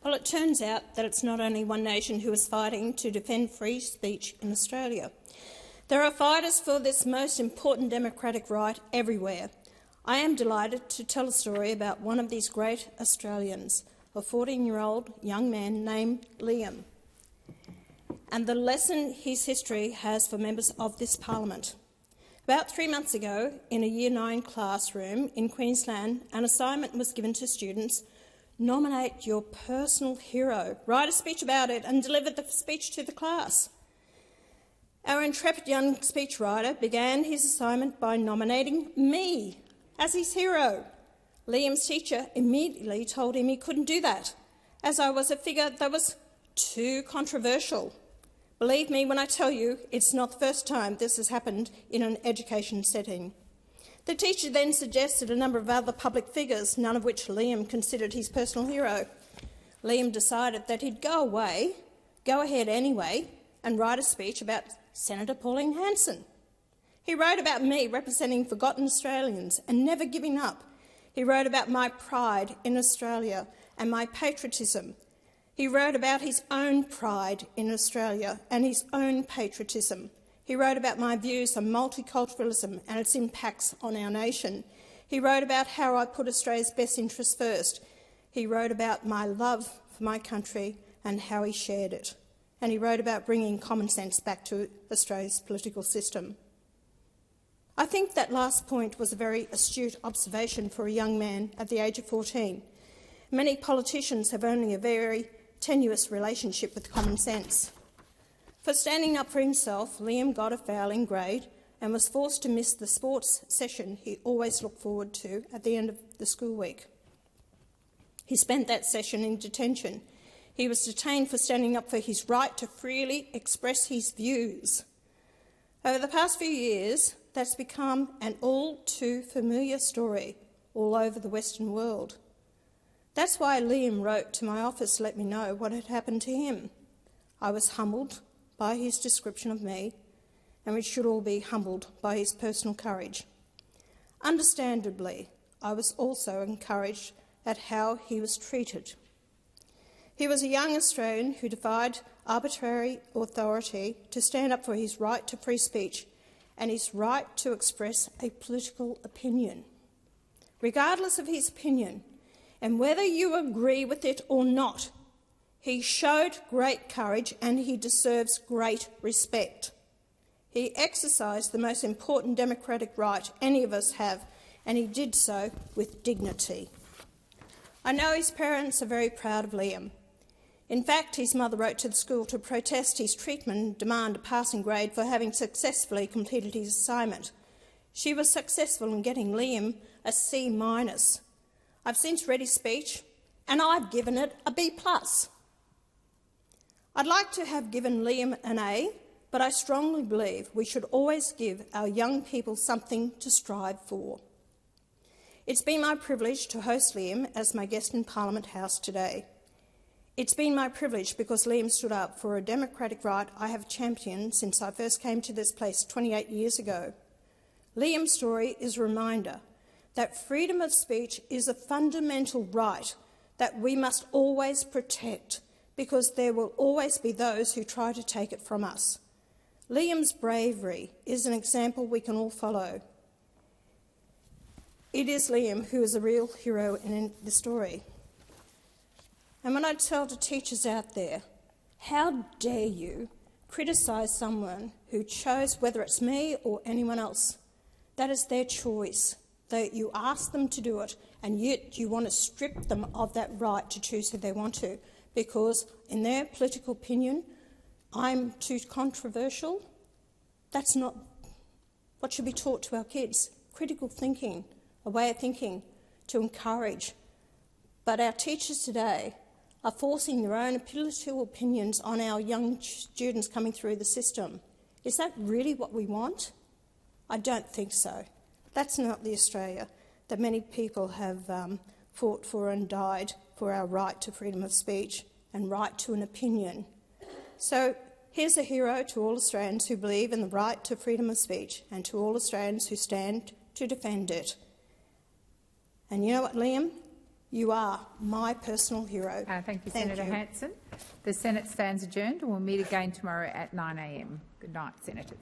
Well, it turns out that it's not only one nation who is fighting to defend free speech in Australia. There are fighters for this most important democratic right everywhere. I am delighted to tell a story about one of these great Australians, a 14-year-old young man named Liam, and the lesson his history has for members of this parliament. About 3 months ago, in a Year 9 classroom in Queensland, an assignment was given to students: nominate your personal hero, write a speech about it and deliver the speech to the class. Our intrepid young speechwriter began his assignment by nominating me as his hero. Liam's teacher immediately told him he couldn't do that, as I was a figure that was too controversial. Believe me when I tell you, it's not the first time this has happened in an education setting. The teacher then suggested a number of other public figures, none of which Liam considered his personal hero. Liam decided that he'd go ahead anyway, and write a speech about Senator Pauline Hanson. He wrote about me representing forgotten Australians and never giving up. He wrote about my pride in Australia and my patriotism. He wrote about his own pride in Australia and his own patriotism. He wrote about my views on multiculturalism and its impacts on our nation. He wrote about how I put Australia's best interests first. He wrote about my love for my country and how he shared it. And he wrote about bringing common sense back to Australia's political system. I think that last point was a very astute observation for a young man at the age of 14. Many politicians have only a very tenuous relationship with common sense. For standing up for himself, Liam got a failing grade and was forced to miss the sports session he always looked forward to at the end of the school week. He spent that session in detention. He was detained for standing up for his right to freely express his views. Over the past few years, that's become an all-too-familiar story all over the Western world. That's why Liam wrote to my office to let me know what had happened to him. I was humbled by his description of me, and we should all be humbled by his personal courage. Understandably, I was also encouraged at how he was treated. He was a young Australian who defied arbitrary authority to stand up for his right to free speech and his right to express a political opinion. Regardless of his opinion, and whether you agree with it or not, he showed great courage and he deserves great respect. He exercised the most important democratic right any of us have, and he did so with dignity. I know his parents are very proud of Liam. In fact, his mother wrote to the school to protest his treatment and demand a passing grade for having successfully completed his assignment. She was successful in getting Liam a C-. I've since read his speech, and I've given it a B+. I'd like to have given Liam an A, but I strongly believe we should always give our young people something to strive for. It's been my privilege to host Liam as my guest in Parliament House today. It's been my privilege because Liam stood up for a democratic right I have championed since I first came to this place 28 years ago. Liam's story is a reminder that freedom of speech is a fundamental right that we must always protect, because there will always be those who try to take it from us. Liam's bravery is an example we can all follow. It is Liam who is a real hero in the story. And when I tell the teachers out there, how dare you criticise someone who chose, whether it's me or anyone else, that is their choice. You ask them to do it, and yet you want to strip them of that right to choose who they want to, because in their political opinion, I'm too controversial. That's not what should be taught to our kids. Critical thinking, a way of thinking to encourage. But our teachers today are forcing their own political opinions on our young students coming through the system. Is that really what we want? I don't think so. That's not the Australia that many people have fought for and died for, our right to freedom of speech and right to an opinion. So here's a hero to all Australians who believe in the right to freedom of speech and to all Australians who stand to defend it. And you know what, Liam? You are my personal hero. Thank you, Senator Hanson. The Senate stands adjourned and we'll meet again tomorrow at 9 a.m. Good night, Senators.